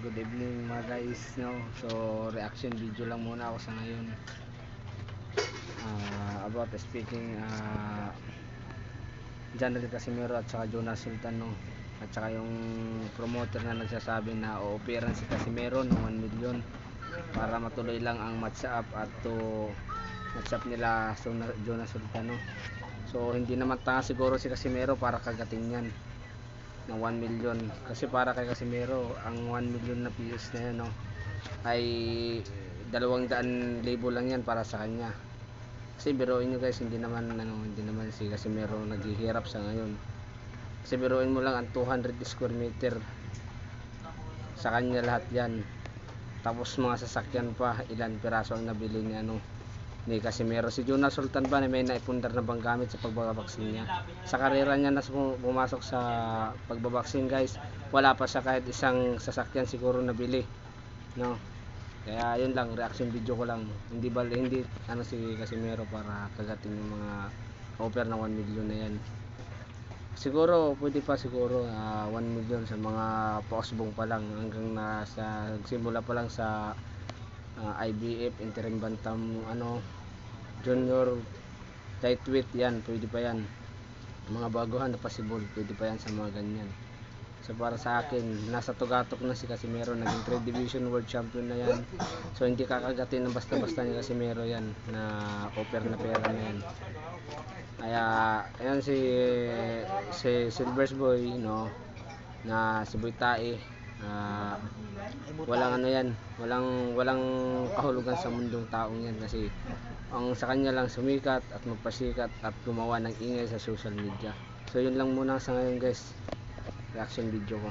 good evening mga guys, no. So reaction video lang muna ako sa ngayon. About speaking John Rick Casimero at saka Jonas Sultan, no. At saka yung promoter na nagsasabi na o-operan si Casimero ng 1 million para matuloy lang ang match up at to match up nila Jonas Sultan, no. So hindi naman tanga siguro si Casimero para kagating yan ng 1 million, kasi para kay Casimero ang 1 million na pesos na yan, no, ay 200,000 lang yan para sa kanya. Kasi biruin nyo guys, hindi naman si Casimero naghihirap sa ngayon. Kasi biruin mo lang ang 200 square meter sa kanya lahat yan, tapos mga sasakyan pa, ilan piraso ang nabili niya, no, ni Casimero. Si Jonas Sultan ba may naipundar na bang gamit sa pagbabaksin niya? Sa karera niya na pumasok sa pagbabaksin guys, wala pa siya kahit isang sasakyan siguro nabili, no. Kaya yun lang, reaction video ko lang. Hindi si Casimero para kagating yung mga offer ng 1 million na yan. Siguro pwede pa siguro 1 million sa mga pausbong pa lang, hanggang sa simula pa lang sa IBF, interim bantam, junior lightweight, yan pwede pa yan. Mga baguhan na possible, pwede pa yan sa mga ganyan. So para sa akin, nasa tugatok na si Casimero, naging 3 division world champion na yan. So hindi kakagatin ng basta-basta ni Casimero yan na offer na pera na yan. Kaya ayan si Silvers Boy, no, na si Boy Tae, walang kahulugan sa mundong taong yan, kasi ang sa kanya lang sumikat at magpasikat at gumawa ng ingay sa social media. So yun lang muna sa ngayon guys, reaction video ko.